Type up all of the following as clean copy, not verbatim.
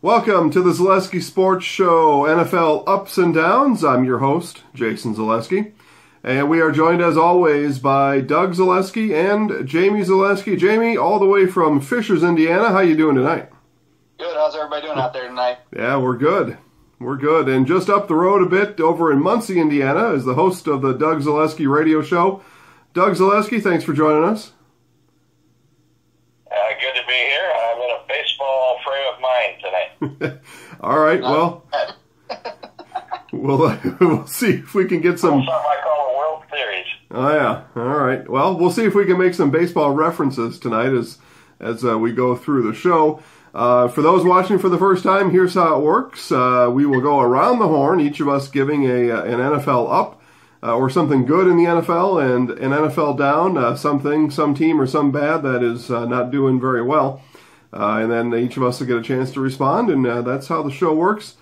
Welcome to the Zaleski Sports Show, NFL Ups and Downs. I'm your host, Jason Zaleski, and we are joined as always by Doug Zaleski and Jamie Zaleski. Jamie, all the way from Fishers, Indiana. How you doing tonight? Good. How's everybody doing out there tonight? Yeah, we're good. We're good. And just up the road a bit, over in Muncie, Indiana, is the host of the Doug Zaleski radio show. Doug Zaleski, thanks for joining us. Good to be here. I'm in a baseball frame of mind tonight. All right, well, we'll see if we can get some... Something I call a World Series. Oh, yeah. All right. Well, we'll see if we can make some baseball references tonight as we go through the show. For those watching for the first time, here's how it works. We will go around the horn, each of us giving an NFL up or something good in the NFL and an NFL down, something, some team or some bad that is not doing very well. And then each of us will get a chance to respond, and that's how the show works.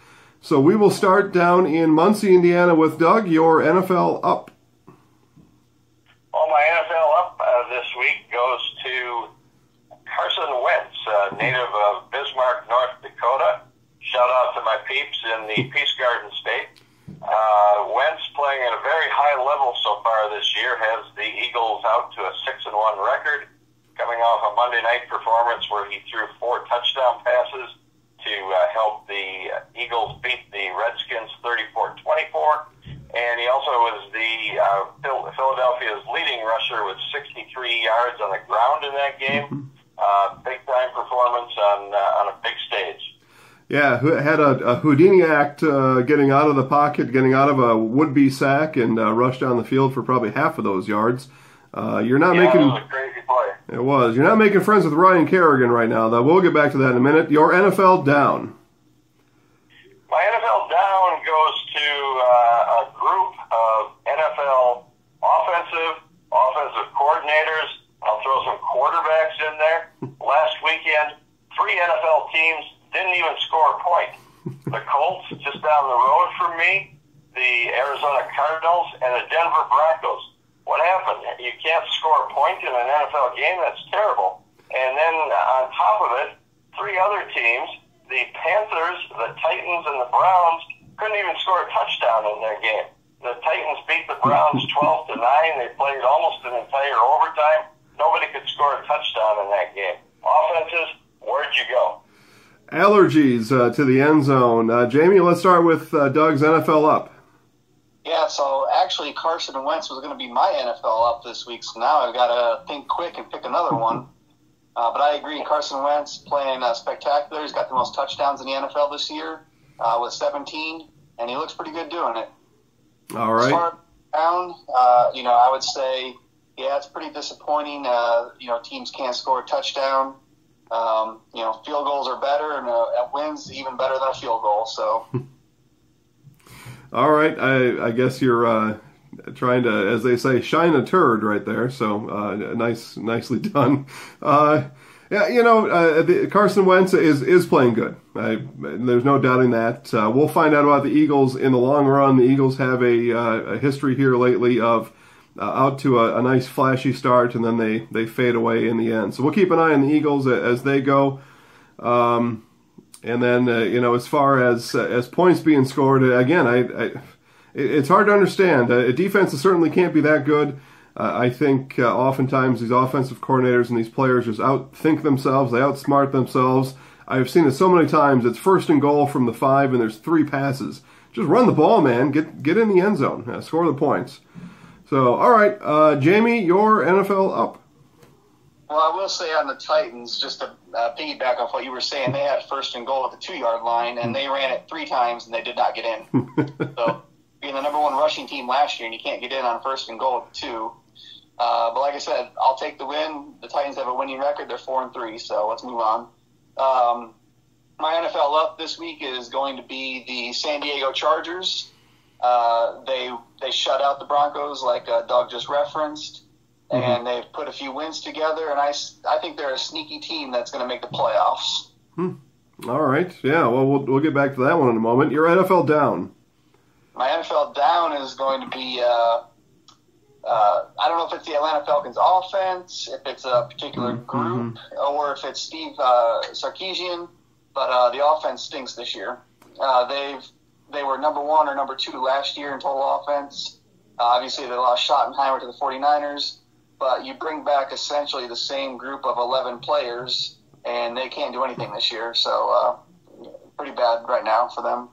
So we will start down in Muncie, Indiana with Doug, your NFL up. Well, my NFL up this week goes to Carson Wentz, native of Bismarck, North Dakota. Shout out to my peeps in the Peace Garden State. Wentz playing at a very high level so far this year has the Eagles out to a 6-1 record, coming off a Monday night performance where he threw 4 touchdown passes to help the Eagles beat the Redskins 34-24. And he also was the Philadelphia's leading rusher with 63 yards on the ground in that game. Big time performance on a big stage. Yeah, had a Houdini act getting out of the pocket, getting out of a would-be sack, and rushed down the field for probably half of those yards. You're not making... It was a crazy play. It was. You're not making friends with Ryan Kerrigan right now, though. We'll get back to that in a minute. Your NFL down. My NFL down goes to a group of NFL offensive coordinators. I'll throw some quarterbacks in there. Last weekend, 3 NFL teams didn't even score a point. The Colts, just down the road from me, the Arizona Cardinals, and the Denver Broncos. What happened? You can't score a point in an NFL game? That's terrible. And then on top of it, 3 other teams, the Panthers, the Titans, and the Browns, couldn't even score a touchdown in their game. The Titans beat the Browns 12-9. They played almost an entire overtime. Nobody could score a touchdown in that game. Offenses, where'd you go? Allergies to the end zone. Jamie, let's start with Doug's NFL up. Yeah, so actually Carson Wentz was going to be my NFL up this week, so now I've got to think quick and pick another one. But I agree, Carson Wentz playing spectacular. He's got the most touchdowns in the NFL this year with 17, and he looks pretty good doing it. All right. As far as down, I would say, yeah, it's pretty disappointing. Teams can't score a touchdown. Field goals are better, and a win's even better than a field goal. So, all right, I guess you're trying to, as they say, shine a turd right there. So, nicely done. Carson Wentz is playing good. There's no doubting that. We'll find out about the Eagles in the long run. The Eagles have a history here lately of out to a nice flashy start, and then they fade away in the end. So we'll keep an eye on the Eagles as they go. And then, as far as points being scored, again, it's hard to understand. Defenses certainly can't be that good. I think oftentimes these offensive coordinators and these players just outthink themselves. They outsmart themselves. I've seen it so many times. It's 1st and goal from the 5, and there's 3 passes. Just run the ball, man. Get in the end zone. Score the points. So, all right, Jamie, your NFL up. Well, I will say on the Titans, just to piggyback off what you were saying, they had 1st and goal at the 2-yard line, and they ran it 3 times, and they did not get in. So, being the number 1 rushing team last year, and you can't get in on 1st and goal at 2. But like I said, I'll take the win. The Titans have a winning record. They're 4-3, so let's move on. My NFL up this week is going to be the San Diego Chargers. They shut out the Broncos, like Doug just referenced, and they've put a few wins together, and I think they're a sneaky team that's going to make the playoffs. All right. Yeah, well, we'll get back to that one in a moment. Your NFL down. My NFL down is going to be I don't know if it's the Atlanta Falcons offense, if it's a particular group, or if it's Steve Sarkisian. but the offense stinks this year. They were number 1 or number 2 last year in total offense. Obviously, they lost Schottenheimer to the 49ers, but you bring back essentially the same group of 11 players, and they can't do anything this year. So pretty bad right now for them.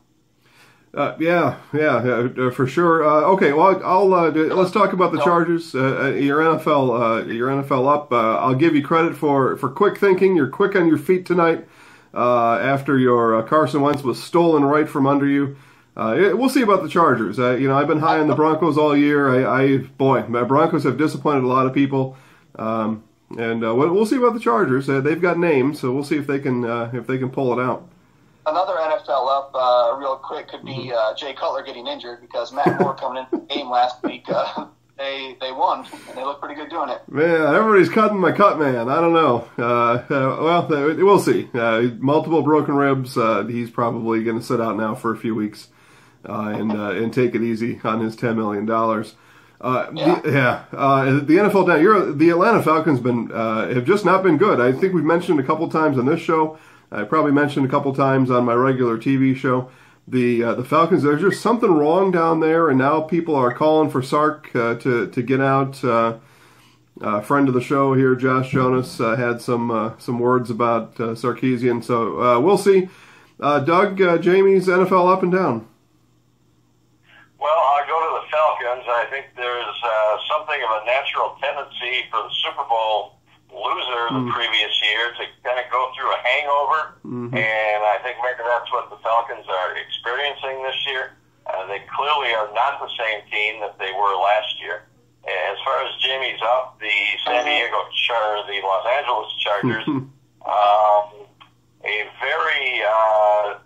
Yeah, for sure. Okay, well, let's talk about the Chargers. Your NFL up. I'll give you credit for quick thinking. You're quick on your feet tonight after your Carson Wentz was stolen right from under you. We'll see about the Chargers. I've been high on the Broncos all year. My Broncos have disappointed a lot of people, and we'll see about the Chargers. They've got names, so we'll see if they can pull it out. Another NFL up, real quick, could be Jay Cutler getting injured because Matt Moore coming into the game last week. They won, and they look pretty good doing it. Man, everybody's cutting my cut man. I don't know. We'll see. Multiple broken ribs. He's probably going to sit out now for a few weeks and take it easy on his $10 million. The NFL down. The Atlanta Falcons have just not been good. I think we've mentioned a couple times on this show. I probably mentioned a couple times on my regular TV show. The Falcons, there's just something wrong down there, and now people are calling for Sark to get out. Friend of the show here, Josh Jonas, had some words about Sarkisian. So we'll see. Doug, Jamie's NFL up and down. Well, I'll go to the Falcons. I think there's something of a natural tendency for the Super Bowl loser the previous year to kind of go through a hangover, and I think maybe that's what the Falcons are experiencing this year. They clearly are not the same team that they were last year. As far as Jamie's up, the Los Angeles Chargers, a very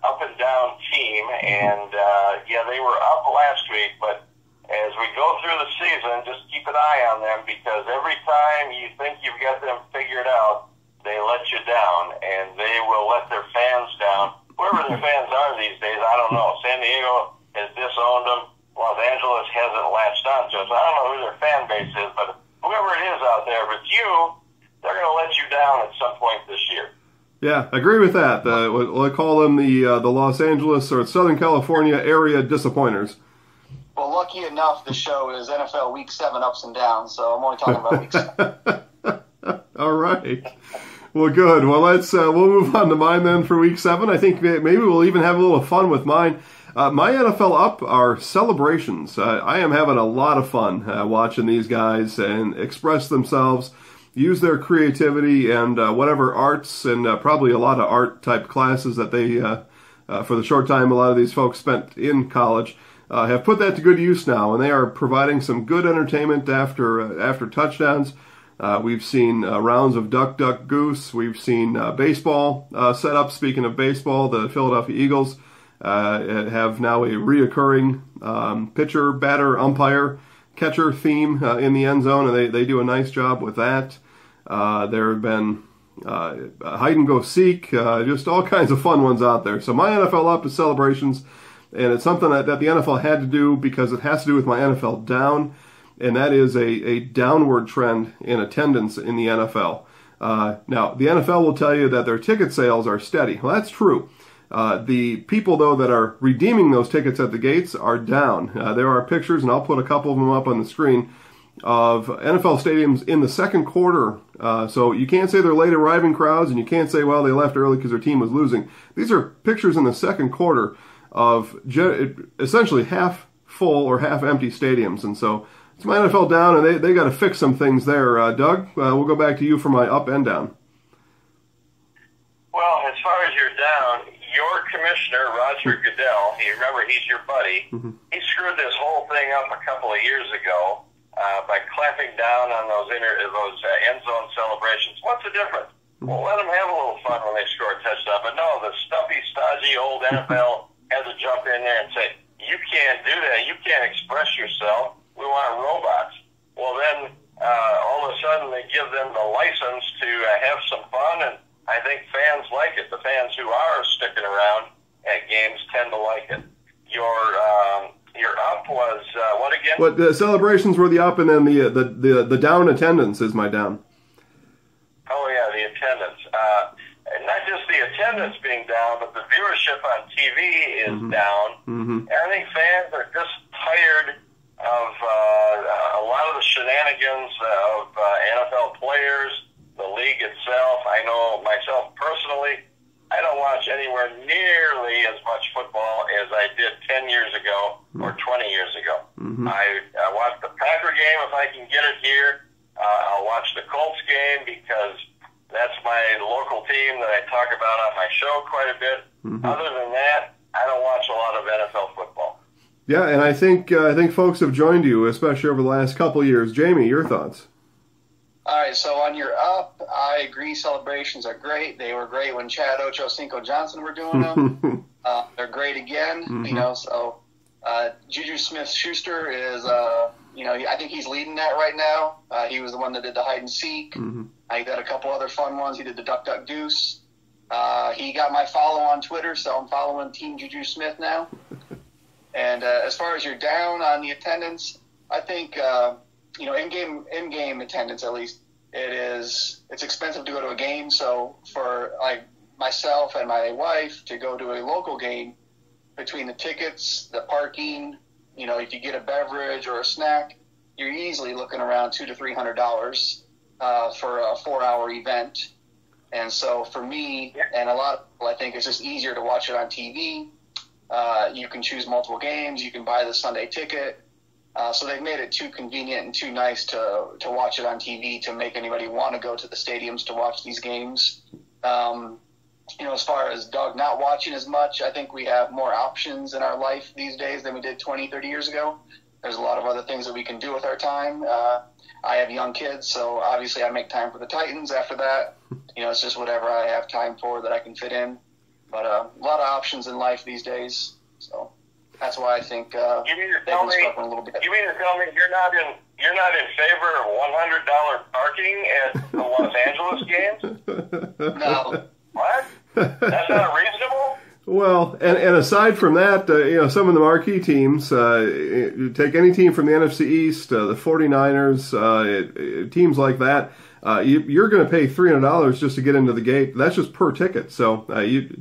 up and down team, and they were up last week, but as we go through the season, just keep an eye on them, because every time you think you've got them figured out, they let you down, and they will let their fans down. Whoever their fans are these days, I don't know. San Diego has disowned them. Los Angeles hasn't latched on to them. So I don't know who their fan base is, but whoever it is out there, if it's you, they're going to let you down at some point this year. Yeah, I agree with that. We'll call them the Los Angeles or Southern California area disappointers. Well, lucky enough, the show is NFL Week 7 ups and downs, so I'm only talking about Week 7. All right. Well, good. Well, we'll move on to mine then for Week 7. I think maybe we'll even have a little fun with mine. My NFL up are celebrations. I am having a lot of fun watching these guys and express themselves, use their creativity and whatever arts and probably a lot of art type classes that they, for the short time a lot of these folks spent in college, have put that to good use now, and they are providing some good entertainment after touchdowns. We've seen rounds of Duck, Duck, Goose. We've seen baseball set up. Speaking of baseball, the Philadelphia Eagles have now a reoccurring pitcher, batter, umpire, catcher theme in the end zone, and they do a nice job with that. There have been hide and go seek, just all kinds of fun ones out there. So my NFL up is celebrations. And it's something that the NFL had to do because it has to do with my NFL down, and that is a downward trend in attendance in the NFL. Now, the NFL will tell you that their ticket sales are steady. Well, that's true. The people, though, that are redeeming those tickets at the gates are down. There are pictures, and I'll put a couple of them up on the screen, of NFL stadiums in the second quarter. So you can't say they're late arriving crowds, and you can't say, well, they left early because their team was losing. These are pictures in the second quarter of essentially half full or half empty stadiums. And so it's my NFL down, and they got to fix some things there. Doug, we'll go back to you for my up and down. Well, as far as your down, your commissioner, Roger Goodell, you remember he's your buddy, he screwed this whole thing up a couple of years ago by clamping down on those end zone celebrations. What's the difference? Well, let them have a little fun when they score a touchdown. But no, the stuffy, stodgy old NFL has to jump in there and say, you can't do that. You can't express yourself. We want robots. Well, then all of a sudden they give them the license to have some fun, and I think fans like it. The fans who are sticking around at games tend to like it. Your up was what again? What the celebrations were the up, and then the down attendance is my down. Oh yeah, the attendance. Not just the attendance being down, viewership on TV is down. And I think fans are just tired of a lot of the shenanigans of NFL players, the league itself. I know myself personally, I don't watch anywhere nearly as much football as I did 10 years ago or 20 years ago. I watch the Packer game if I can get it here. I'll watch the Colts game because that's my local team that I talk about on my show quite a bit. Other than that, I don't watch a lot of NFL football. Yeah, and I think folks have joined you, especially over the last couple of years. Jamie, your thoughts? All right, so on your up, I agree. Celebrations are great. They were great when Chad Ochocinco Johnson were doing them. They're great again. You know, so Juju Smith-Schuster is, you know, I think he's leading that right now. He was the one that did the hide and seek. He got a couple other fun ones. He did the Duck Duck Goose. He got my follow on Twitter, so I'm following Team Juju Smith now. And as far as you're down on the attendance, I think you know, in-game attendance at least, it's expensive to go to a game. So for like myself and my wife to go to a local game, between the tickets, the parking, you know, if you get a beverage or a snack, you're easily looking around $200 to $300 for a 4-hour event. And so for me and a lot of people, I think it's just easier to watch it on TV. You can choose multiple games. You can buy the Sunday ticket. So they've made it too convenient and too nice to watch it on TV to make anybody want to go to the stadiums to watch these games. You know, as far as Doug not watching as much, I think we have more options in our life these days than we did 20, 30 years ago. There's a lot of other things that we can do with our time. I have young kids, so obviously I make time for the Titans. After that, you know, it's just whatever I have time for that I can fit in. But a lot of options in life these days, so that's why I think they've been struggling a little bit. You mean to tell me you're not in favor of $100 parking at the Los Angeles games? No. What? That's not reasonable? Well, and aside from that, you know, some of the marquee teams, you take any team from the NFC East, the 49ers, teams like that, you're going to pay $300 just to get into the gate. That's just per ticket. So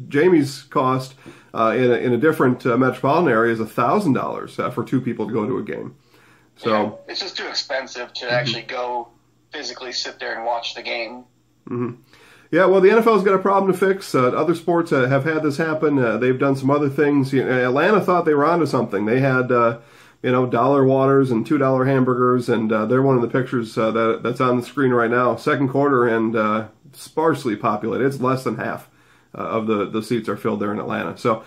Jamie's cost in a different metropolitan area is $1,000 for two people to go to a game. So yeah, it's just too expensive to actually go physically sit there and watch the game. Yeah, well, the NFL's got a problem to fix. Other sports have had this happen. They've done some other things. Atlanta thought they were onto something. They had, you know, $1 waters and $2 hamburgers, and they're one of the pictures that's on the screen right now. Second quarter and sparsely populated. It's less than half of the seats are filled there in Atlanta. So,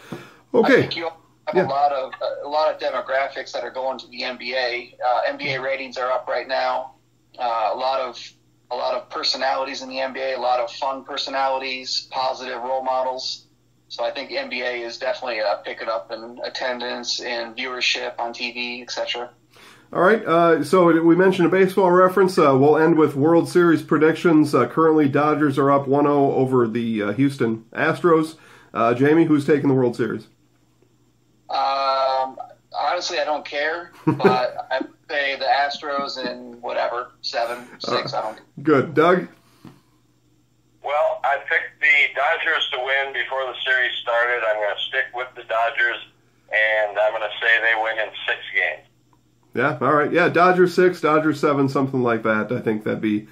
okay. I think you have a lot of demographics that are going to the NBA. NBA ratings are up right now. A lot of personalities in the NBA, a lot of fun personalities, positive role models. So I think the NBA is definitely picking up in attendance and viewership on TV, etc. All right, so we mentioned a baseball reference. We'll end with World Series predictions. Currently, Dodgers are up 1-0 over the Houston Astros. Jamie, who's taking the World Series? Honestly, I don't care, but I would say the Astros in whatever, 7-6, I don't. Good. Doug? Well, I picked the Dodgers to win before the series started. I'm going to stick with the Dodgers, and I'm going to say they win in 6 games. Yeah, all right. Yeah, Dodgers 6, Dodgers 7, something like that. I think that'd be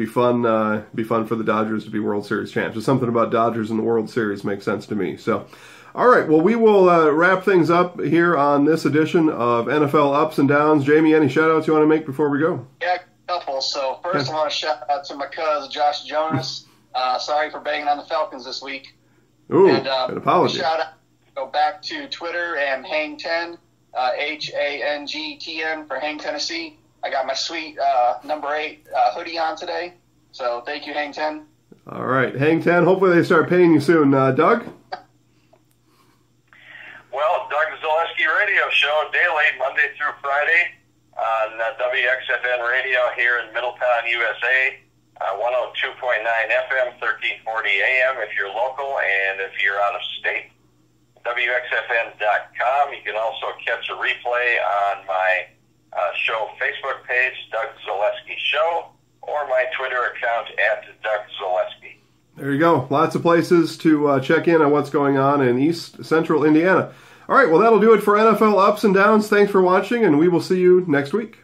fun. Be fun for the Dodgers to be World Series champs. Just something about Dodgers in the World Series makes sense to me. So, all right. Well, we will wrap things up here on this edition of NFL Ups and Downs. Jamie, any shout-outs you want to make before we go? Yeah, a couple. So first, I want to shout out to my cousin Josh Jonas. Sorry for banging on the Falcons this week. Ooh, an apology. Shout out. Go back to Twitter and Hang10. HANGTN for Hang Tennessee. I got my sweet number 8 hoodie on today, so thank you, Hang 10. All right, Hang 10. Hopefully they start paying you soon. Doug? Well, Doug Zaleski Radio Show daily, Monday through Friday on WXFN Radio here in Middletown, USA. 102.9 FM, 1340 AM if you're local, and if you're out of state, WXFN.com. You can also catch a replay on my show Facebook page, Doug Zaleski Show, or my Twitter account at Doug Zaleski. There you go. Lots of places to check in on what's going on in East Central Indiana. All right, well, that'll do it for NFL Ups and Downs. Thanks for watching, and we will see you next week.